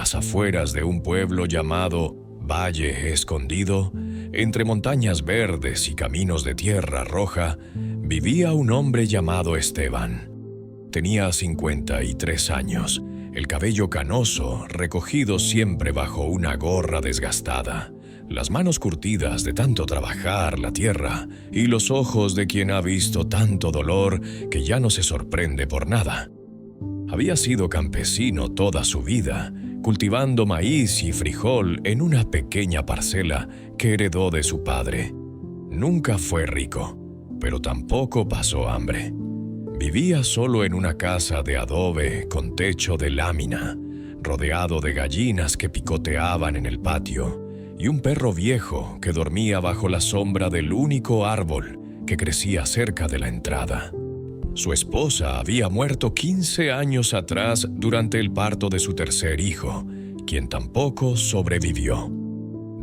las afueras de un pueblo llamado Valle Escondido, entre montañas verdes y caminos de tierra roja, vivía un hombre llamado Esteban. Tenía 53 años, el cabello canoso, recogido siempre bajo una gorra desgastada, las manos curtidas de tanto trabajar la tierra y los ojos de quien ha visto tanto dolor que ya no se sorprende por nada. Había sido campesino toda su vida, cultivando maíz y frijol en una pequeña parcela que heredó de su padre. Nunca fue rico, pero tampoco pasó hambre. Vivía solo en una casa de adobe con techo de lámina, rodeado de gallinas que picoteaban en el patio y un perro viejo que dormía bajo la sombra del único árbol que crecía cerca de la entrada. Su esposa había muerto 15 años atrás durante el parto de su tercer hijo, quien tampoco sobrevivió.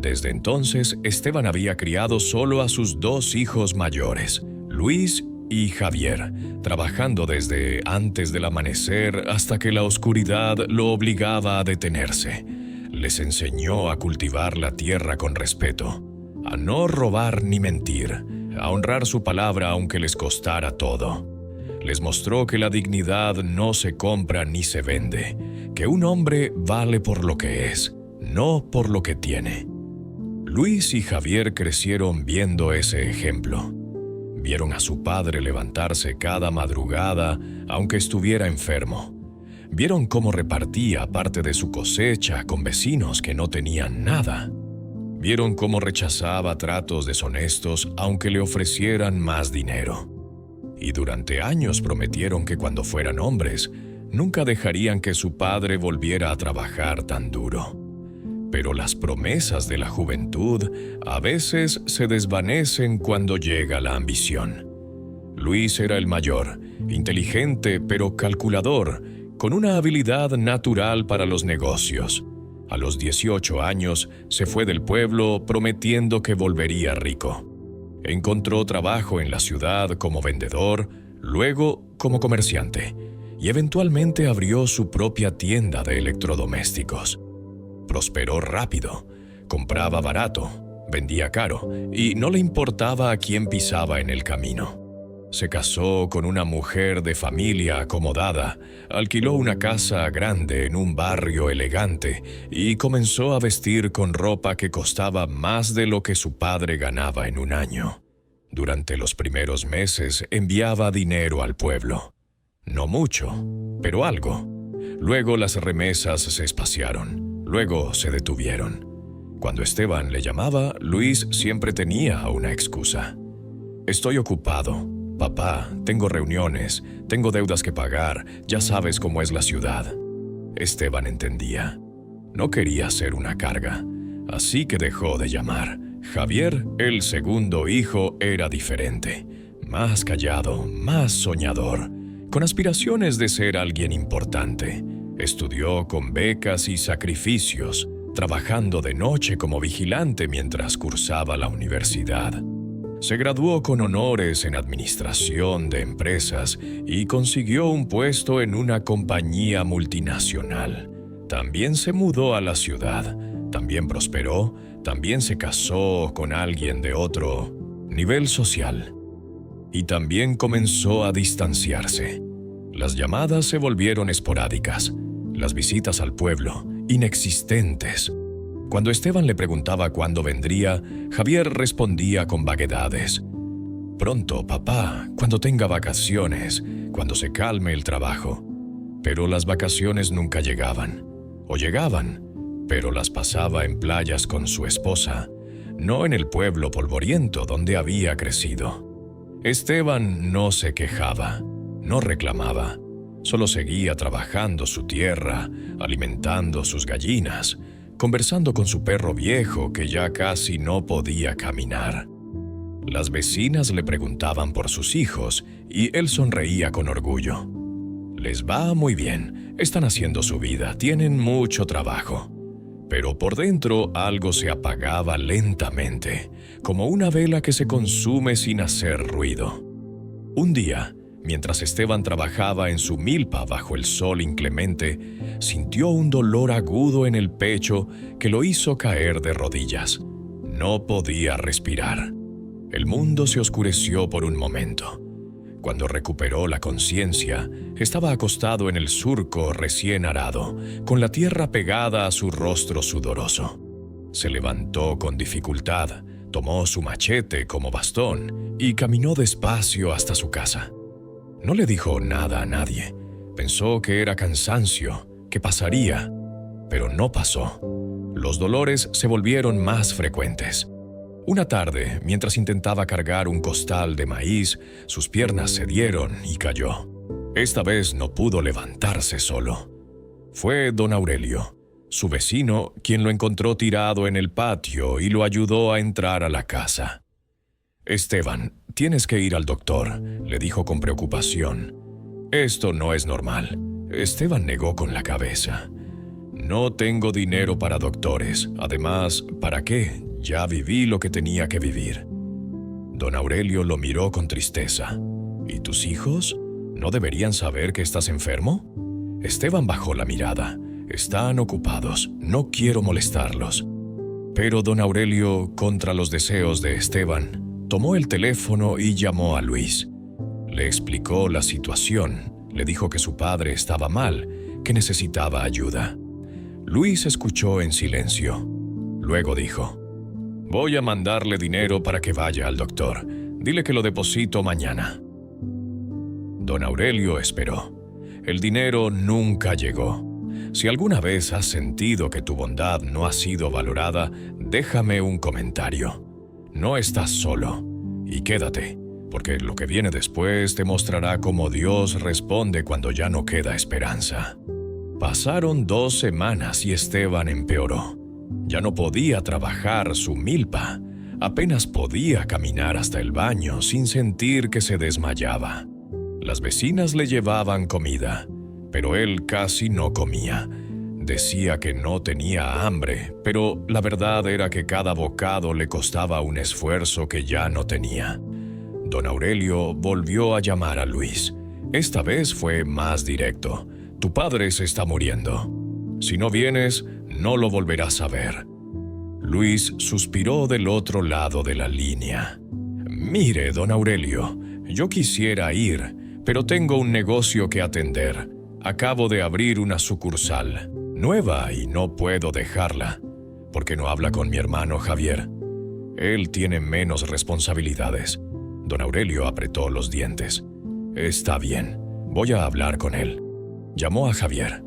Desde entonces, Esteban había criado solo a sus 2 hijos mayores, Luis y Javier, trabajando desde antes del amanecer hasta que la oscuridad lo obligaba a detenerse. Les enseñó a cultivar la tierra con respeto, a no robar ni mentir, a honrar su palabra aunque les costara todo. Les mostró que la dignidad no se compra ni se vende, que un hombre vale por lo que es, no por lo que tiene. Luis y Javier crecieron viendo ese ejemplo. Vieron a su padre levantarse cada madrugada, aunque estuviera enfermo. Vieron cómo repartía parte de su cosecha con vecinos que no tenían nada. Vieron cómo rechazaba tratos deshonestos, aunque le ofrecieran más dinero. Y durante años prometieron que cuando fueran hombres, nunca dejarían que su padre volviera a trabajar tan duro. Pero las promesas de la juventud a veces se desvanecen cuando llega la ambición. Luis era el mayor, inteligente pero calculador, con una habilidad natural para los negocios. A los 18 años se fue del pueblo prometiendo que volvería rico. Encontró trabajo en la ciudad como vendedor, luego como comerciante, y eventualmente abrió su propia tienda de electrodomésticos. Prosperó rápido, compraba barato, vendía caro y no le importaba a quién pisaba en el camino. Se casó con una mujer de familia acomodada, alquiló una casa grande en un barrio elegante y comenzó a vestir con ropa que costaba más de lo que su padre ganaba en un año. Durante los primeros meses enviaba dinero al pueblo. No mucho, pero algo. Luego las remesas se espaciaron. Luego se detuvieron. Cuando Esteban le llamaba, Luis siempre tenía una excusa. Estoy ocupado. Papá, tengo reuniones, tengo deudas que pagar, ya sabes cómo es la ciudad. Esteban entendía. No quería ser una carga, así que dejó de llamar. Javier, el segundo hijo, era diferente. Más callado, más soñador, con aspiraciones de ser alguien importante. Estudió con becas y sacrificios, trabajando de noche como vigilante mientras cursaba la universidad. Se graduó con honores en administración de empresas y consiguió un puesto en una compañía multinacional. También se mudó a la ciudad, también prosperó, también se casó con alguien de otro nivel social. Y también comenzó a distanciarse. Las llamadas se volvieron esporádicas. Las visitas al pueblo, inexistentes. Cuando Esteban le preguntaba cuándo vendría, Javier respondía con vaguedades. Pronto, papá, cuando tenga vacaciones, cuando se calme el trabajo. Pero las vacaciones nunca llegaban. O llegaban, pero las pasaba en playas con su esposa, no en el pueblo polvoriento donde había crecido. Esteban no se quejaba, no reclamaba. Solo seguía trabajando su tierra, alimentando sus gallinas, conversando con su perro viejo que ya casi no podía caminar. Las vecinas le preguntaban por sus hijos y él sonreía con orgullo. Les va muy bien, están haciendo su vida, tienen mucho trabajo. Pero por dentro algo se apagaba lentamente, como una vela que se consume sin hacer ruido. Un día, Mientras Esteban trabajaba en su milpa bajo el sol inclemente, sintió un dolor agudo en el pecho que lo hizo caer de rodillas. No podía respirar. El mundo se oscureció por un momento. Cuando recuperó la conciencia, estaba acostado en el surco recién arado, con la tierra pegada a su rostro sudoroso. Se levantó con dificultad, tomó su machete como bastón y caminó despacio hasta su casa. No le dijo nada a nadie. Pensó que era cansancio, que pasaría, pero no pasó. Los dolores se volvieron más frecuentes. Una tarde, mientras intentaba cargar un costal de maíz, sus piernas cedieron y cayó. Esta vez no pudo levantarse solo. Fue don Aurelio, su vecino, quien lo encontró tirado en el patio y lo ayudó a entrar a la casa. «Esteban, tienes que ir al doctor», le dijo con preocupación. «Esto no es normal». Esteban negó con la cabeza. «No tengo dinero para doctores. Además, ¿para qué? Ya viví lo que tenía que vivir». Don Aurelio lo miró con tristeza. «¿Y tus hijos? ¿No deberían saber que estás enfermo?» Esteban bajó la mirada. «Están ocupados. No quiero molestarlos». Pero don Aurelio, contra los deseos de Esteban, tomó el teléfono y llamó a Luis. Le explicó la situación. Le dijo que su padre estaba mal, que necesitaba ayuda. Luis escuchó en silencio. Luego dijo: «Voy a mandarle dinero para que vaya al doctor. Dile que lo deposito mañana». Don Aurelio esperó. El dinero nunca llegó. Si alguna vez has sentido que tu bondad no ha sido valorada, déjame un comentario. No estás solo. Y quédate, porque lo que viene después te mostrará cómo Dios responde cuando ya no queda esperanza. Pasaron 2 semanas y Esteban empeoró. Ya no podía trabajar su milpa. Apenas podía caminar hasta el baño sin sentir que se desmayaba. Las vecinas le llevaban comida, pero él casi no comía. Decía que no tenía hambre, pero la verdad era que cada bocado le costaba un esfuerzo que ya no tenía. Don Aurelio volvió a llamar a Luis. Esta vez fue más directo. «Tu padre se está muriendo. Si no vienes, no lo volverás a ver». Luis suspiró del otro lado de la línea. «Mire, don Aurelio, yo quisiera ir, pero tengo un negocio que atender. Acabo de abrir una sucursal nueva y no puedo dejarla. ¿Por qué no habla con mi hermano Javier? Él tiene menos responsabilidades». Don Aurelio apretó los dientes. «Está bien, voy a hablar con él». Llamó a Javier.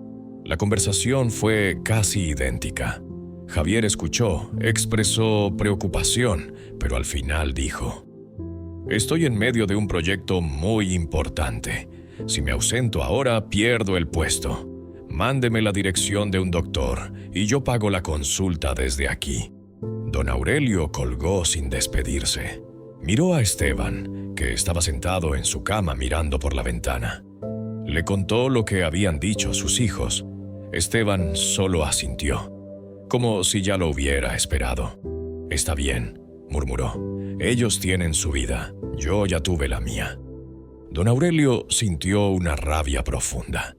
La conversación fue casi idéntica. Javier escuchó, expresó preocupación, pero al final dijo: «Estoy en medio de un proyecto muy importante. Si me ausento ahora, pierdo el puesto. Mándeme la dirección de un doctor y yo pago la consulta desde aquí». Don Aurelio colgó sin despedirse. Miró a Esteban, que estaba sentado en su cama mirando por la ventana. Le contó lo que habían dicho sus hijos. Esteban solo asintió, como si ya lo hubiera esperado. «Está bien», murmuró. «Ellos tienen su vida, yo ya tuve la mía». Don Aurelio sintió una rabia profunda.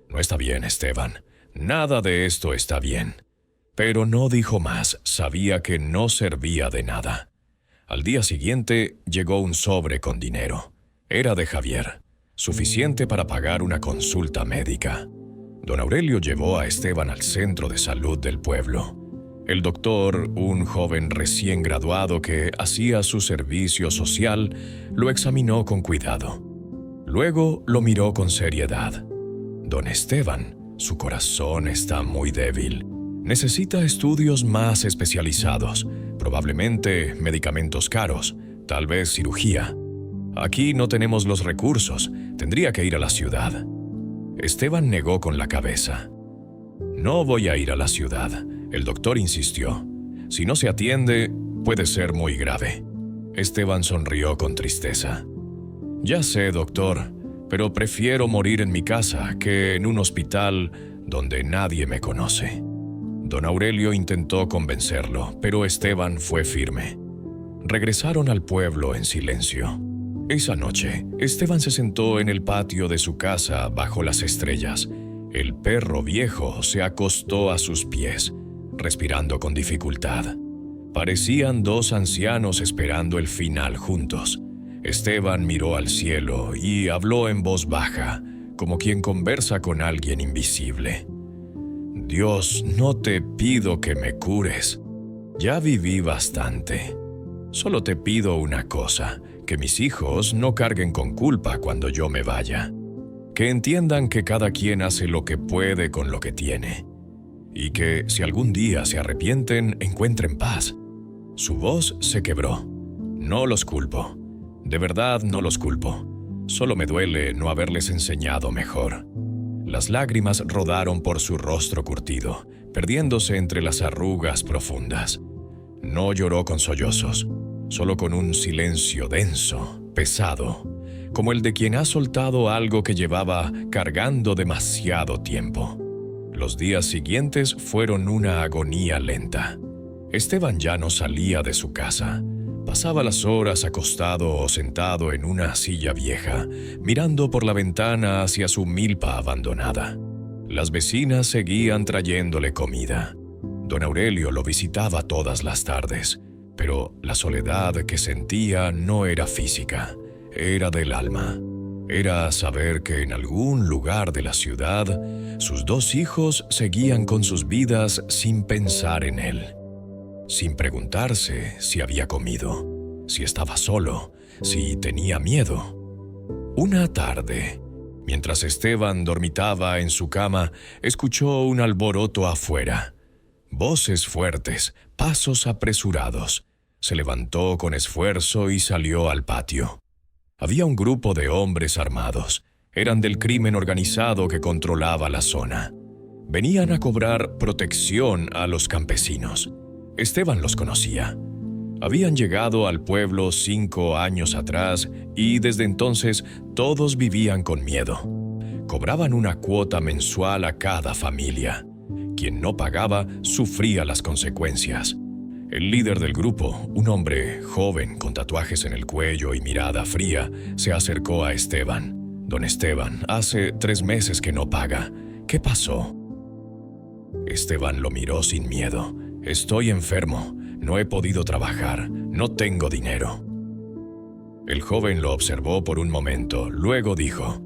«No está bien, Esteban. Nada de esto está bien». Pero no dijo más, sabía que no servía de nada. Al día siguiente llegó un sobre con dinero. Era de Javier, suficiente para pagar una consulta médica. Don Aurelio llevó a Esteban al centro de salud del pueblo. El doctor, un joven recién graduado que hacía su servicio social, lo examinó con cuidado. Luego lo miró con seriedad. «Don Esteban, su corazón está muy débil. Necesita estudios más especializados, probablemente medicamentos caros, tal vez cirugía. Aquí no tenemos los recursos, tendría que ir a la ciudad». Esteban negó con la cabeza. «No voy a ir a la ciudad», el doctor insistió. «Si no se atiende, puede ser muy grave». Esteban sonrió con tristeza. «Ya sé, doctor, pero prefiero morir en mi casa que en un hospital donde nadie me conoce». Don Aurelio intentó convencerlo, pero Esteban fue firme. Regresaron al pueblo en silencio. Esa noche, Esteban se sentó en el patio de su casa bajo las estrellas. El perro viejo se acostó a sus pies, respirando con dificultad. Parecían dos ancianos esperando el final juntos. Esteban miró al cielo y habló en voz baja, como quien conversa con alguien invisible. Dios, no te pido que me cures. Ya viví bastante. Solo te pido una cosa, que mis hijos no carguen con culpa cuando yo me vaya. Que entiendan que cada quien hace lo que puede con lo que tiene. Y que, si algún día se arrepienten, encuentren paz. Su voz se quebró. No los culpo. De verdad no los culpo. Solo me duele no haberles enseñado mejor. Las lágrimas rodaron por su rostro curtido, perdiéndose entre las arrugas profundas. No lloró con sollozos, solo con un silencio denso, pesado, como el de quien ha soltado algo que llevaba cargando demasiado tiempo. Los días siguientes fueron una agonía lenta. Esteban ya no salía de su casa. Pasaba las horas acostado o sentado en una silla vieja, mirando por la ventana hacia su milpa abandonada. Las vecinas seguían trayéndole comida. Don Aurelio lo visitaba todas las tardes, pero la soledad que sentía no era física, era del alma. Era saber que en algún lugar de la ciudad, sus dos hijos seguían con sus vidas sin pensar en él. Sin preguntarse si había comido, si estaba solo, si tenía miedo. Una tarde, mientras Esteban dormitaba en su cama, escuchó un alboroto afuera. Voces fuertes, pasos apresurados. Se levantó con esfuerzo y salió al patio. Había un grupo de hombres armados. Eran del crimen organizado que controlaba la zona. Venían a cobrar protección a los campesinos. Esteban los conocía. Habían llegado al pueblo 5 años atrás y desde entonces todos vivían con miedo. Cobraban una cuota mensual a cada familia. Quien no pagaba sufría las consecuencias. El líder del grupo, un hombre joven con tatuajes en el cuello y mirada fría, se acercó a Esteban. Don Esteban, hace 3 meses que no paga. ¿Qué pasó? Esteban lo miró sin miedo. Estoy enfermo, no he podido trabajar, no tengo dinero. El joven lo observó por un momento, luego dijo: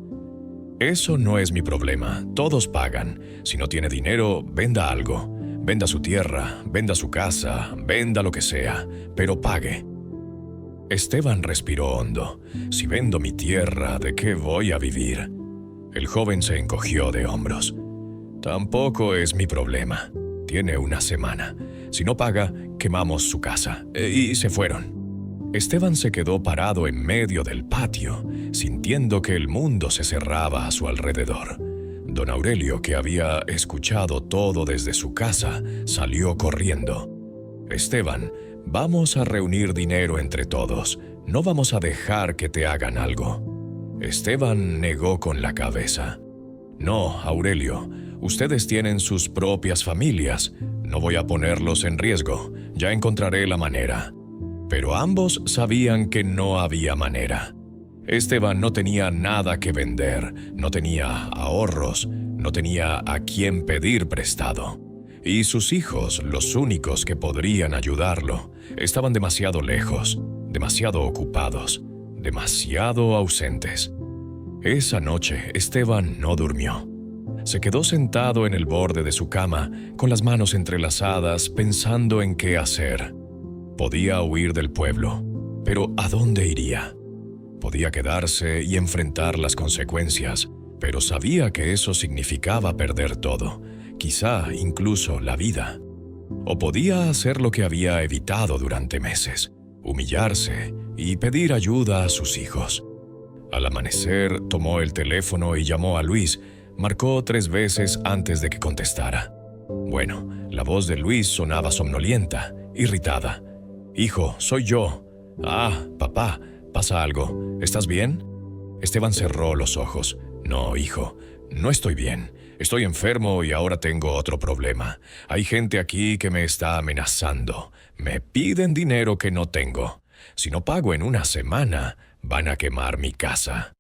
Eso no es mi problema, todos pagan. Si no tiene dinero, venda algo. Venda su tierra, venda su casa, venda lo que sea, pero pague. Esteban respiró hondo. Si vendo mi tierra, ¿de qué voy a vivir? El joven se encogió de hombros. Tampoco es mi problema. Tiene una semana. Si no paga, quemamos su casa. Y se fueron. Esteban se quedó parado en medio del patio, sintiendo que el mundo se cerraba a su alrededor. Don Aurelio, que había escuchado todo desde su casa, salió corriendo. Esteban, vamos a reunir dinero entre todos. No vamos a dejar que te hagan algo. Esteban negó con la cabeza. No, Aurelio, ustedes tienen sus propias familias. No voy a ponerlos en riesgo. Ya encontraré la manera. Pero ambos sabían que no había manera. Esteban no tenía nada que vender, no tenía ahorros, no tenía a quién pedir prestado. Y sus hijos, los únicos que podrían ayudarlo, estaban demasiado lejos, demasiado ocupados, demasiado ausentes. Esa noche, Esteban no durmió. Se quedó sentado en el borde de su cama, con las manos entrelazadas, pensando en qué hacer. Podía huir del pueblo, pero ¿a dónde iría? Podía quedarse y enfrentar las consecuencias, pero sabía que eso significaba perder todo, quizá incluso la vida. O podía hacer lo que había evitado durante meses, humillarse y pedir ayuda a sus hijos. Al amanecer, tomó el teléfono y llamó a Luis. Marcó 3 veces antes de que contestara. Bueno, la voz de Luis sonaba somnolienta, irritada. «Hijo, soy yo». «Ah, papá, ¿pasa algo? ¿Estás bien?» Esteban cerró los ojos. «No, hijo, no estoy bien. Estoy enfermo y ahora tengo otro problema. Hay gente aquí que me está amenazando. Me piden dinero que no tengo. Si no pago en una semana, van a quemar mi casa».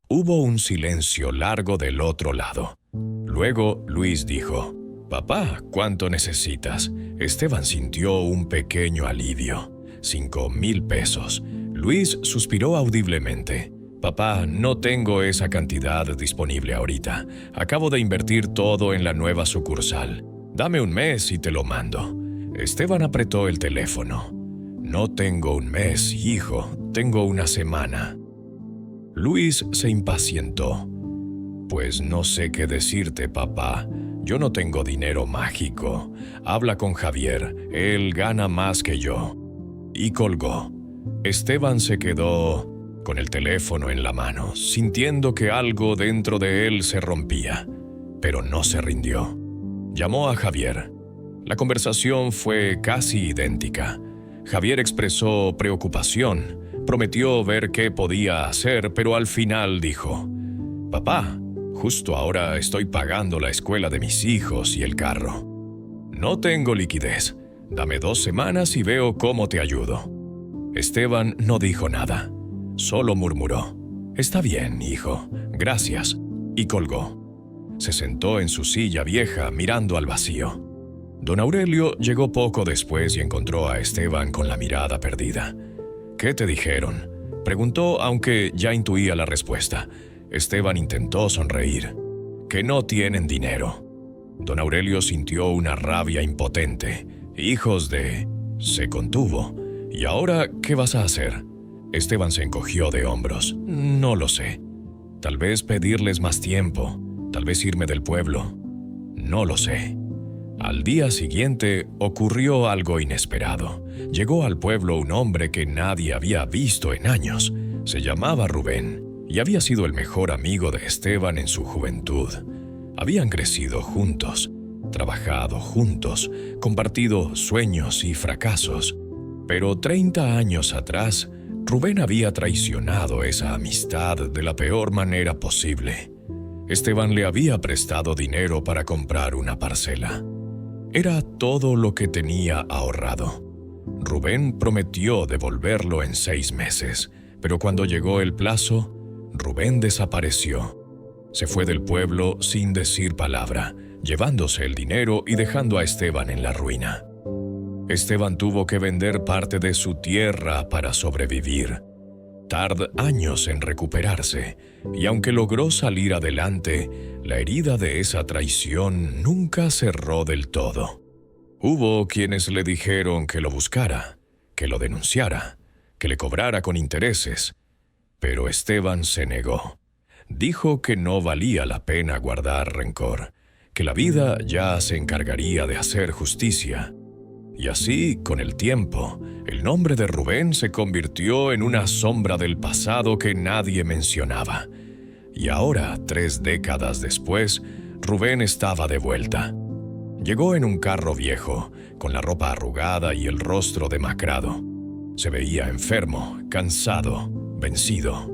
Hubo un silencio largo del otro lado. Luego Luis dijo: «Papá, ¿cuánto necesitas?». Esteban sintió un pequeño alivio. 5,000 pesos. Luis suspiró audiblemente. «Papá, no tengo esa cantidad disponible ahorita. Acabo de invertir todo en la nueva sucursal. Dame un mes y te lo mando». Esteban apretó el teléfono. «No tengo un mes, hijo, tengo una semana». Luis se impacientó. «Pues no sé qué decirte, papá. Yo no tengo dinero mágico. Habla con Javier, él gana más que yo». Y colgó. Esteban se quedó con el teléfono en la mano, sintiendo que algo dentro de él se rompía, pero no se rindió. Llamó a Javier. La conversación fue casi idéntica. Javier expresó preocupación, prometió ver qué podía hacer, pero al final dijo: «Papá, justo ahora estoy pagando la escuela de mis hijos y el carro. No tengo liquidez. Dame 2 semanas y veo cómo te ayudo». Esteban no dijo nada, solo murmuró: «Está bien, hijo, gracias», y colgó. Se sentó en su silla vieja mirando al vacío. Don Aurelio llegó poco después y encontró a Esteban con la mirada perdida. «¿Qué te dijeron?», preguntó, aunque ya intuía la respuesta. Esteban intentó sonreír. «Que no tienen dinero». Don Aurelio sintió una rabia impotente. «Hijos de...». Se contuvo. «¿Y ahora qué vas a hacer?». Esteban se encogió de hombros. «No lo sé. Tal vez pedirles más tiempo. Tal vez irme del pueblo. No lo sé». Al día siguiente ocurrió algo inesperado. Llegó al pueblo un hombre que nadie había visto en años. Se llamaba Rubén y había sido el mejor amigo de Esteban en su juventud. Habían crecido juntos, trabajado juntos, compartido sueños y fracasos. Pero 30 años atrás, Rubén había traicionado esa amistad de la peor manera posible. Esteban le había prestado dinero para comprar una parcela. Era todo lo que tenía ahorrado. Rubén prometió devolverlo en 6 meses, pero cuando llegó el plazo, Rubén desapareció. Se fue del pueblo sin decir palabra, llevándose el dinero y dejando a Esteban en la ruina. Esteban tuvo que vender parte de su tierra para sobrevivir. Tardó años en recuperarse, y aunque logró salir adelante, la herida de esa traición nunca cerró del todo. Hubo quienes le dijeron que lo buscara, que lo denunciara, que le cobrara con intereses, pero Esteban se negó. Dijo que no valía la pena guardar rencor, que la vida ya se encargaría de hacer justicia. Y así, con el tiempo, el nombre de Rubén se convirtió en una sombra del pasado que nadie mencionaba. Y ahora, 3 décadas después, Rubén estaba de vuelta. Llegó en un carro viejo, con la ropa arrugada y el rostro demacrado. Se veía enfermo, cansado, vencido.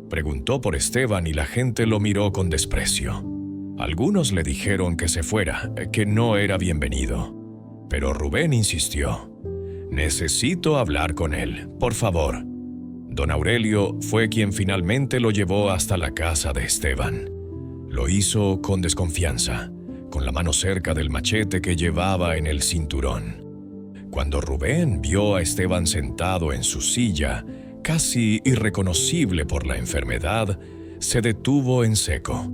Preguntó por Esteban y la gente lo miró con desprecio. Algunos le dijeron que se fuera, que no era bienvenido. Pero Rubén insistió: «Necesito hablar con él, por favor». Don Aurelio fue quien finalmente lo llevó hasta la casa de Esteban. Lo hizo con desconfianza, con la mano cerca del machete que llevaba en el cinturón. Cuando Rubén vio a Esteban sentado en su silla, casi irreconocible por la enfermedad, se detuvo en seco.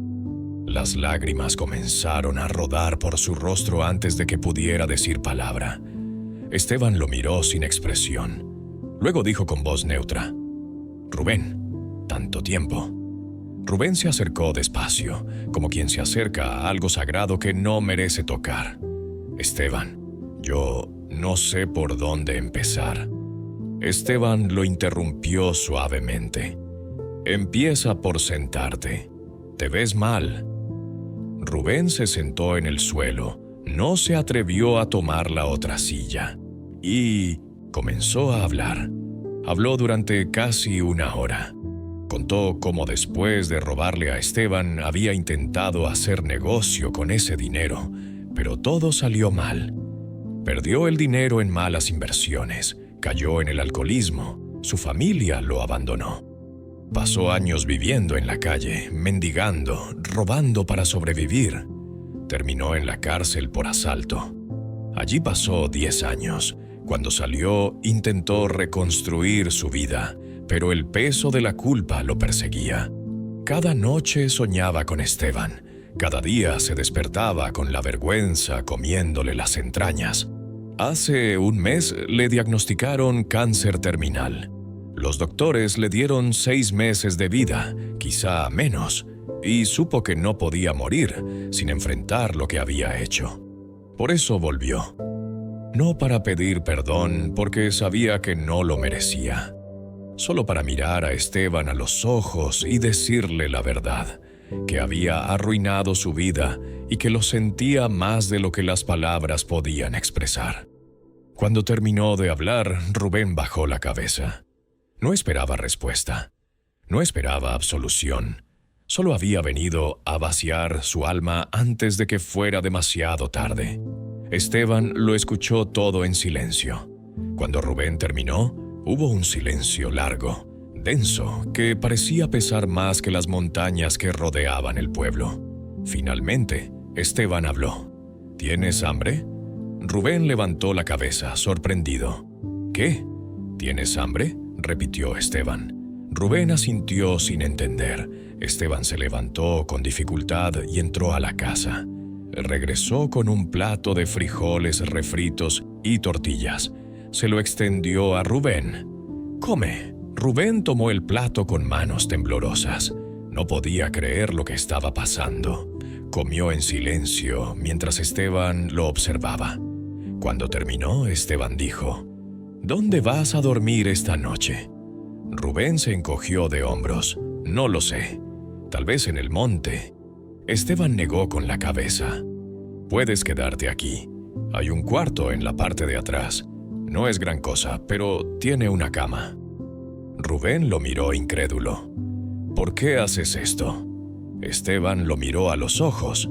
Las lágrimas comenzaron a rodar por su rostro antes de que pudiera decir palabra. Esteban lo miró sin expresión. Luego dijo con voz neutra: «Rubén, tanto tiempo». Rubén se acercó despacio, como quien se acerca a algo sagrado que no merece tocar. «Esteban, yo no sé por dónde empezar». Esteban lo interrumpió suavemente. «Empieza por sentarte. Te ves mal». Rubén se sentó en el suelo, no se atrevió a tomar la otra silla y comenzó a hablar. Habló durante casi 1 hora. Contó cómo después de robarle a Esteban había intentado hacer negocio con ese dinero, pero todo salió mal. Perdió el dinero en malas inversiones, cayó en el alcoholismo, su familia lo abandonó. Pasó años viviendo en la calle, mendigando, robando para sobrevivir. Terminó en la cárcel por asalto. Allí pasó 10 años. Cuando salió, intentó reconstruir su vida, pero el peso de la culpa lo perseguía. Cada noche soñaba con Esteban. Cada día se despertaba con la vergüenza comiéndole las entrañas. Hace un mes le diagnosticaron cáncer terminal. Los doctores le dieron 6 meses de vida, quizá menos, y supo que no podía morir sin enfrentar lo que había hecho. Por eso volvió. No para pedir perdón, porque sabía que no lo merecía. Solo para mirar a Esteban a los ojos y decirle la verdad, que había arruinado su vida y que lo sentía más de lo que las palabras podían expresar. Cuando terminó de hablar, Rubén bajó la cabeza. No esperaba respuesta. No esperaba absolución. Solo había venido a vaciar su alma antes de que fuera demasiado tarde. Esteban lo escuchó todo en silencio. Cuando Rubén terminó, hubo un silencio largo, denso, que parecía pesar más que las montañas que rodeaban el pueblo. Finalmente, Esteban habló. ¿Tienes hambre? Rubén levantó la cabeza, sorprendido. ¿Qué? ¿Tienes hambre?, repitió Esteban. Rubén asintió sin entender. Esteban se levantó con dificultad y entró a la casa. Regresó con un plato de frijoles refritos y tortillas. Se lo extendió a Rubén. «Come». Rubén tomó el plato con manos temblorosas. No podía creer lo que estaba pasando. Comió en silencio mientras Esteban lo observaba. Cuando terminó, Esteban dijo: «¿Dónde vas a dormir esta noche?». Rubén se encogió de hombros. «No lo sé. Tal vez en el monte». Esteban negó con la cabeza. «Puedes quedarte aquí. Hay un cuarto en la parte de atrás. No es gran cosa, pero tiene una cama». Rubén lo miró incrédulo. «¿Por qué haces esto?». Esteban lo miró a los ojos.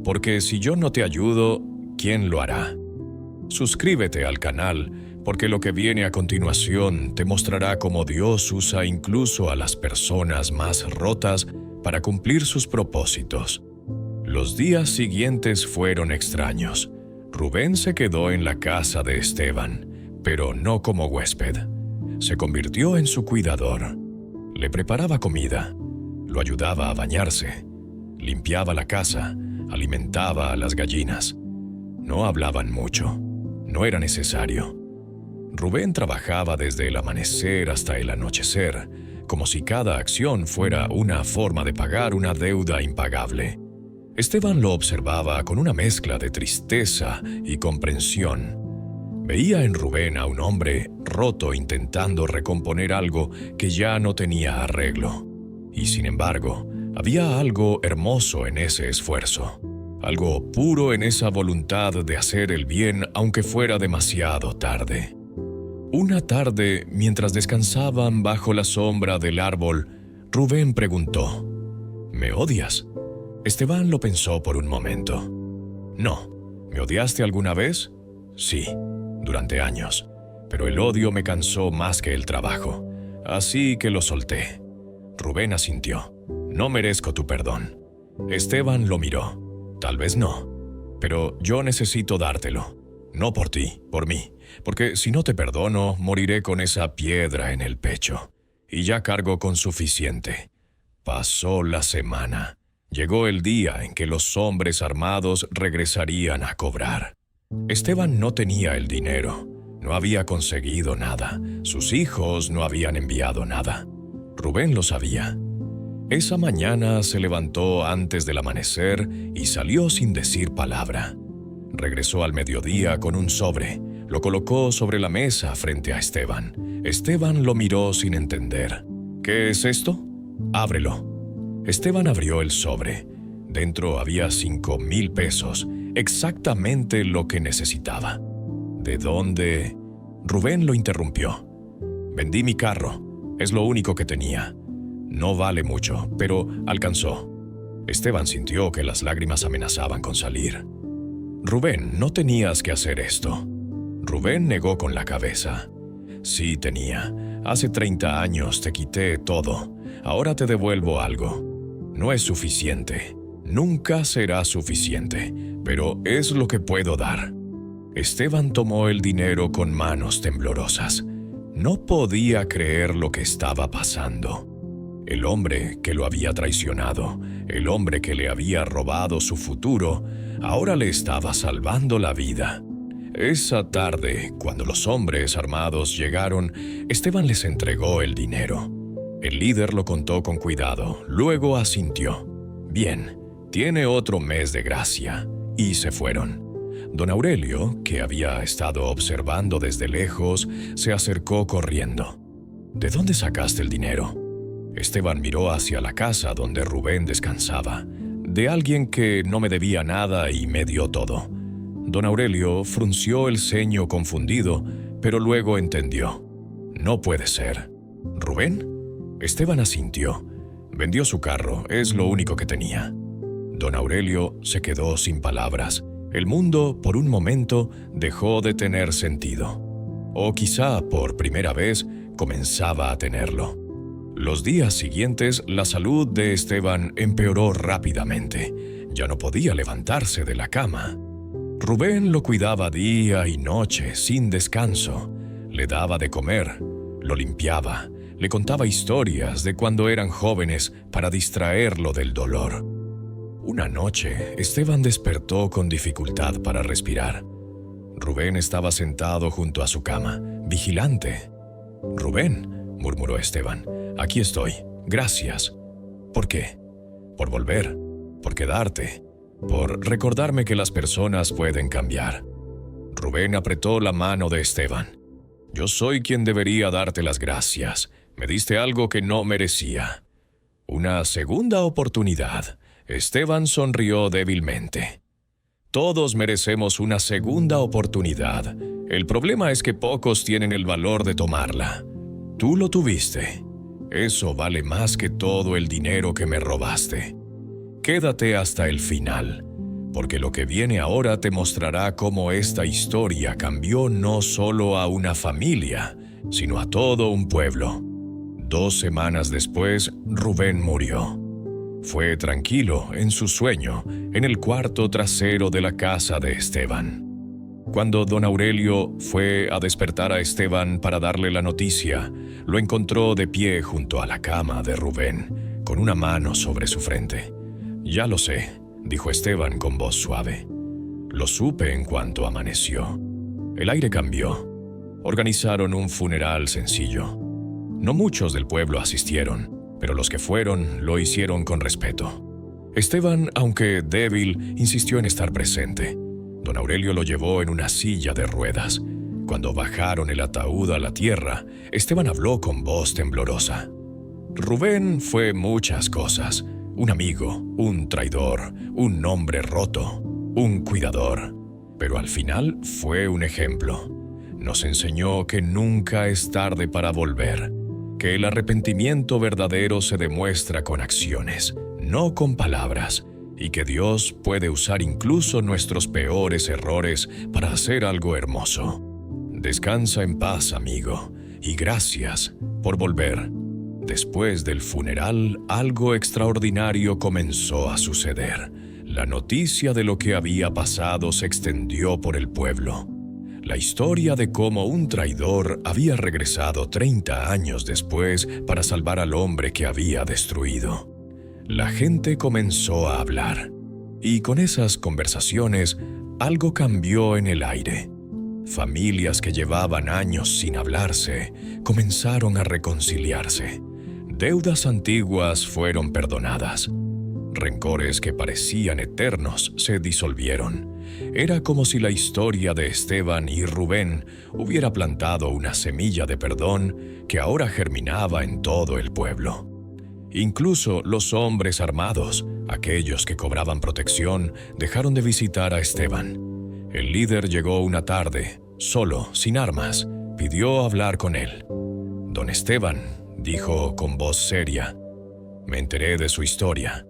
«Porque si yo no te ayudo, ¿quién lo hará?». Suscríbete al canal, porque lo que viene a continuación te mostrará cómo Dios usa incluso a las personas más rotas para cumplir sus propósitos. Los días siguientes fueron extraños. Rubén se quedó en la casa de Esteban, pero no como huésped. Se convirtió en su cuidador. Le preparaba comida, lo ayudaba a bañarse, limpiaba la casa, alimentaba a las gallinas. No hablaban mucho. No era necesario. Rubén trabajaba desde el amanecer hasta el anochecer, como si cada acción fuera una forma de pagar una deuda impagable. Esteban lo observaba con una mezcla de tristeza y comprensión. Veía en Rubén a un hombre roto intentando recomponer algo que ya no tenía arreglo. Y sin embargo, había algo hermoso en ese esfuerzo. Algo puro en esa voluntad de hacer el bien aunque fuera demasiado tarde. Una tarde, mientras descansaban bajo la sombra del árbol, Rubén preguntó: «¿Me odias?». Esteban lo pensó por un momento. «No. ¿Me odiaste alguna vez?». «Sí, durante años. Pero el odio me cansó más que el trabajo. Así que lo solté». Rubén asintió. «No merezco tu perdón». Esteban lo miró. «Tal vez no, pero yo necesito dártelo. No por ti, por mí, porque si no te perdono, moriré con esa piedra en el pecho. Y ya cargo con suficiente». Pasó la semana. Llegó el día en que los hombres armados regresarían a cobrar. Esteban no tenía el dinero. No había conseguido nada. Sus hijos no habían enviado nada. Rubén lo sabía. Esa mañana se levantó antes del amanecer y salió sin decir palabra. Regresó al mediodía con un sobre. Lo colocó sobre la mesa frente a Esteban. Esteban lo miró sin entender. «¿Qué es esto?». «Ábrelo». Esteban abrió el sobre. Dentro había 5,000 pesos, exactamente lo que necesitaba. ¿De dónde? Rubén lo interrumpió. «Vendí mi carro. Es lo único que tenía. No vale mucho, pero alcanzó». Esteban sintió que las lágrimas amenazaban con salir. «Rubén, no tenías que hacer esto». Rubén negó con la cabeza. «Sí tenía. Hace 30 años te quité todo. Ahora te devuelvo algo. No es suficiente. Nunca será suficiente, pero es lo que puedo dar. Esteban tomó el dinero con manos temblorosas. No podía creer lo que estaba pasando. El hombre que lo había traicionado, el hombre que le había robado su futuro, ahora le estaba salvando la vida. Esa tarde, cuando los hombres armados llegaron, Esteban les entregó el dinero. El líder lo contó con cuidado, luego asintió. Bien, tiene otro mes de gracia. Y se fueron. Don Aurelio, que había estado observando desde lejos, se acercó corriendo. ¿De dónde sacaste el dinero? Esteban miró hacia la casa donde Rubén descansaba. De alguien que no me debía nada y me dio todo. Don Aurelio frunció el ceño confundido, pero luego entendió. No puede ser. ¿Rubén? Esteban asintió. Vendió su carro, es lo único que tenía. Don Aurelio se quedó sin palabras. El mundo, por un momento, dejó de tener sentido. O quizá, por primera vez, comenzaba a tenerlo. Los días siguientes, la salud de Esteban empeoró rápidamente. Ya no podía levantarse de la cama. Rubén lo cuidaba día y noche, sin descanso. Le daba de comer, lo limpiaba, le contaba historias de cuando eran jóvenes para distraerlo del dolor. Una noche, Esteban despertó con dificultad para respirar. Rubén estaba sentado junto a su cama, vigilante. «Rubén», murmuró Esteban, «aquí estoy. Gracias». «¿Por qué?» «Por volver, por quedarte, por recordarme que las personas pueden cambiar». Rubén apretó la mano de Esteban. «Yo soy quien debería darte las gracias. Me diste algo que no merecía». «Una segunda oportunidad». Esteban sonrió débilmente. Todos merecemos una segunda oportunidad. El problema es que pocos tienen el valor de tomarla. Tú lo tuviste. Eso vale más que todo el dinero que me robaste. Quédate hasta el final, porque lo que viene ahora te mostrará cómo esta historia cambió no solo a una familia, sino a todo un pueblo. 2 semanas después, Rubén murió. Fue tranquilo en su sueño, en el cuarto trasero de la casa de Esteban. Cuando don Aurelio fue a despertar a Esteban para darle la noticia, lo encontró de pie junto a la cama de Rubén, con una mano sobre su frente. «Ya lo sé», dijo Esteban con voz suave. «Lo supe en cuanto amaneció». El aire cambió. Organizaron un funeral sencillo. No muchos del pueblo asistieron, pero los que fueron lo hicieron con respeto. Esteban, aunque débil, insistió en estar presente. Don Aurelio lo llevó en una silla de ruedas. Cuando bajaron el ataúd a la tierra, Esteban habló con voz temblorosa. Rubén fue muchas cosas: un amigo, un traidor, un hombre roto, un cuidador. Pero al final fue un ejemplo. Nos enseñó que nunca es tarde para volver, que el arrepentimiento verdadero se demuestra con acciones, no con palabras, y que Dios puede usar incluso nuestros peores errores para hacer algo hermoso. Descansa en paz, amigo, y gracias por volver. Después del funeral, algo extraordinario comenzó a suceder. La noticia de lo que había pasado se extendió por el pueblo. La historia de cómo un traidor había regresado 30 años después para salvar al hombre que había destruido. La gente comenzó a hablar, y con esas conversaciones algo cambió en el aire. Familias que llevaban años sin hablarse comenzaron a reconciliarse. Deudas antiguas fueron perdonadas. Rencores que parecían eternos se disolvieron. Era como si la historia de Esteban y Rubén hubiera plantado una semilla de perdón que ahora germinaba en todo el pueblo. Incluso los hombres armados, aquellos que cobraban protección, dejaron de visitar a Esteban. El líder llegó una tarde, solo, sin armas, pidió hablar con él. «Don Esteban», dijo con voz seria, «me enteré de su historia,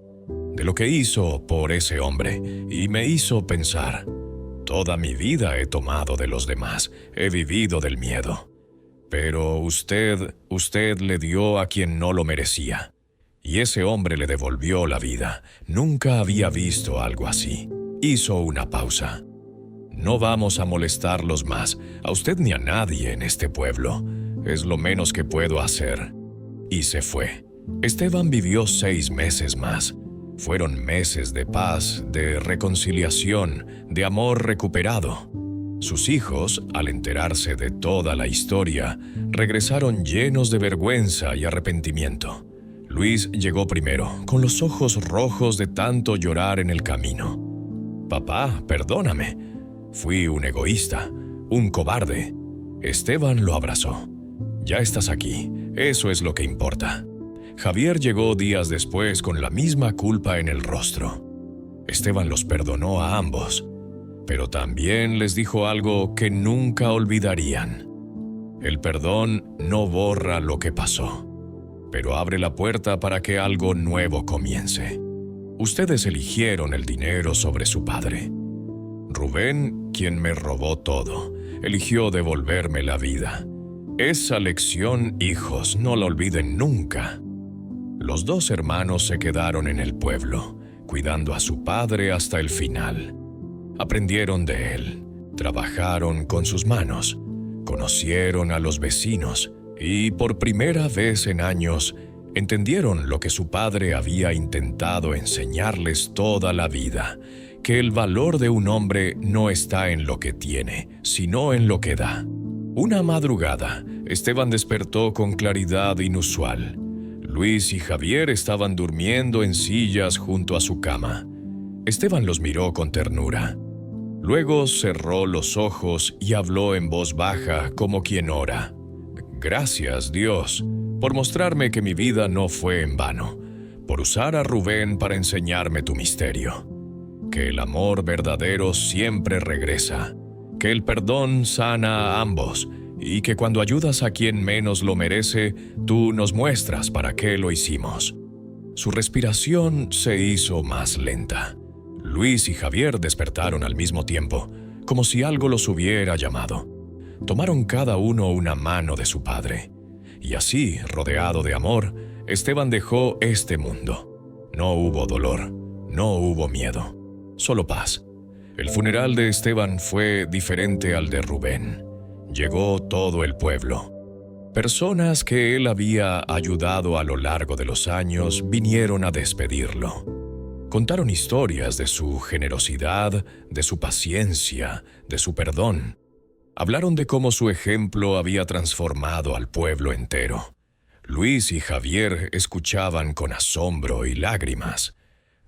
de lo que hizo por ese hombre, y me hizo pensar. Toda mi vida he tomado de los demás, he vivido del miedo. Pero usted le dio a quien no lo merecía. Y ese hombre le devolvió la vida. Nunca había visto algo así. Hizo una pausa. No vamos a molestarlos más, a usted ni a nadie en este pueblo. Es lo menos que puedo hacer. Y se fue. Esteban vivió 6 meses más. Fueron meses de paz, de reconciliación, de amor recuperado. Sus hijos, al enterarse de toda la historia, regresaron llenos de vergüenza y arrepentimiento. Luis llegó primero, con los ojos rojos de tanto llorar en el camino. «Papá, perdóname. Fui un egoísta, un cobarde». Esteban lo abrazó. «Ya estás aquí, eso es lo que importa». Javier llegó días después con la misma culpa en el rostro. Esteban los perdonó a ambos, pero también les dijo algo que nunca olvidarían. El perdón no borra lo que pasó, pero abre la puerta para que algo nuevo comience. Ustedes eligieron el dinero sobre su padre. Rubén, quien me robó todo, eligió devolverme la vida. Esa lección, hijos, no la olviden nunca. Los 2 hermanos se quedaron en el pueblo, cuidando a su padre hasta el final. Aprendieron de él, trabajaron con sus manos, conocieron a los vecinos y por primera vez en años entendieron lo que su padre había intentado enseñarles toda la vida, que el valor de un hombre no está en lo que tiene, sino en lo que da. Una madrugada, Esteban despertó con claridad inusual. Luis y Javier estaban durmiendo en sillas junto a su cama. Esteban los miró con ternura. Luego cerró los ojos y habló en voz baja como quien ora. «Gracias, Dios, por mostrarme que mi vida no fue en vano, por usar a Rubén para enseñarme tu misterio. Que el amor verdadero siempre regresa, que el perdón sana a ambos, y que cuando ayudas a quien menos lo merece, tú nos muestras para qué lo hicimos». Su respiración se hizo más lenta. Luis y Javier despertaron al mismo tiempo, como si algo los hubiera llamado. Tomaron cada uno una mano de su padre. Y así, rodeado de amor, Esteban dejó este mundo. No hubo dolor, no hubo miedo, solo paz. El funeral de Esteban fue diferente al de Rubén. Llegó todo el pueblo. Personas que él había ayudado a lo largo de los años vinieron a despedirlo. Contaron historias de su generosidad, de su paciencia, de su perdón. Hablaron de cómo su ejemplo había transformado al pueblo entero. Luis y Javier escuchaban con asombro y lágrimas.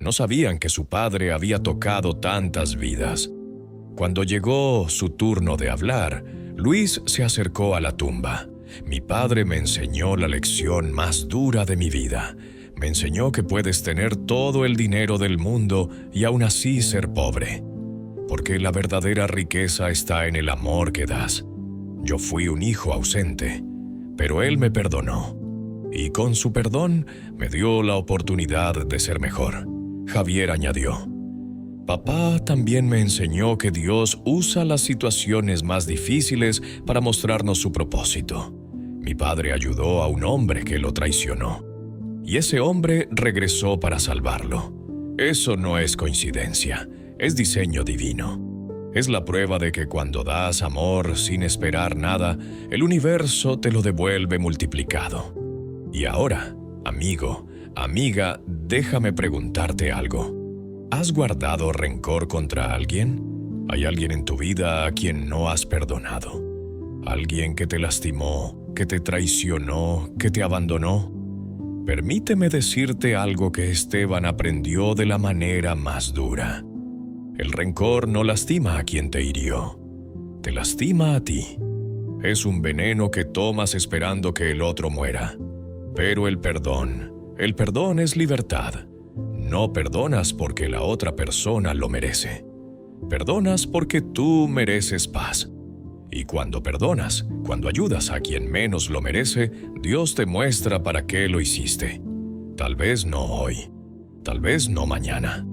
No sabían que su padre había tocado tantas vidas. Cuando llegó su turno de hablar, Luis se acercó a la tumba. «Mi padre me enseñó la lección más dura de mi vida. Me enseñó que puedes tener todo el dinero del mundo y aún así ser pobre. Porque la verdadera riqueza está en el amor que das. Yo fui un hijo ausente, pero él me perdonó. Y con su perdón me dio la oportunidad de ser mejor». Javier añadió: «Papá también me enseñó que Dios usa las situaciones más difíciles para mostrarnos su propósito. Mi padre ayudó a un hombre que lo traicionó. Y ese hombre regresó para salvarlo. Eso no es coincidencia, es diseño divino. Es la prueba de que cuando das amor sin esperar nada, el universo te lo devuelve multiplicado. Y ahora, amigo, amiga, déjame preguntarte algo. ¿Has guardado rencor contra alguien? ¿Hay alguien en tu vida a quien no has perdonado? ¿Alguien que te lastimó, que te traicionó, que te abandonó? Permíteme decirte algo que Esteban aprendió de la manera más dura. El rencor no lastima a quien te hirió, te lastima a ti. Es un veneno que tomas esperando que el otro muera. Pero el perdón es libertad. No perdonas porque la otra persona lo merece. Perdonas porque tú mereces paz. Y cuando perdonas, cuando ayudas a quien menos lo merece, Dios te muestra para qué lo hiciste. Tal vez no hoy, tal vez no mañana,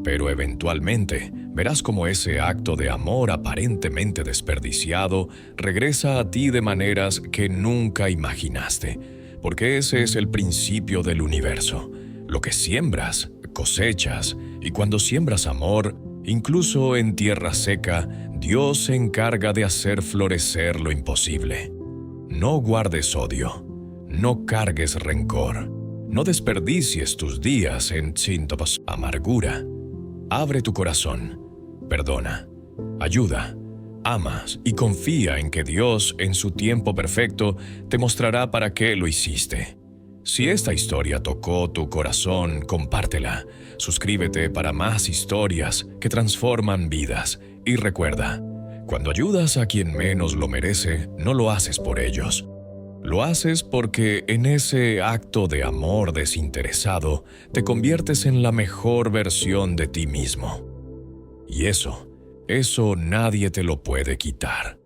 Pero eventualmente verás cómo ese acto de amor aparentemente desperdiciado regresa a ti de maneras que nunca imaginaste, porque ese es el principio del universo. Lo que siembras, cosechas, y cuando siembras amor, incluso en tierra seca, Dios se encarga de hacer florecer lo imposible. No guardes odio, no cargues rencor, no desperdicies tus días en síntomas amargura. Abre tu corazón, perdona, ayuda, amas y confía en que Dios, en su tiempo perfecto, te mostrará para qué lo hiciste. Si esta historia tocó tu corazón, compártela. Suscríbete para más historias que transforman vidas. Y recuerda, cuando ayudas a quien menos lo merece, no lo haces por ellos. Lo haces porque en ese acto de amor desinteresado te conviertes en la mejor versión de ti mismo. Y eso nadie te lo puede quitar.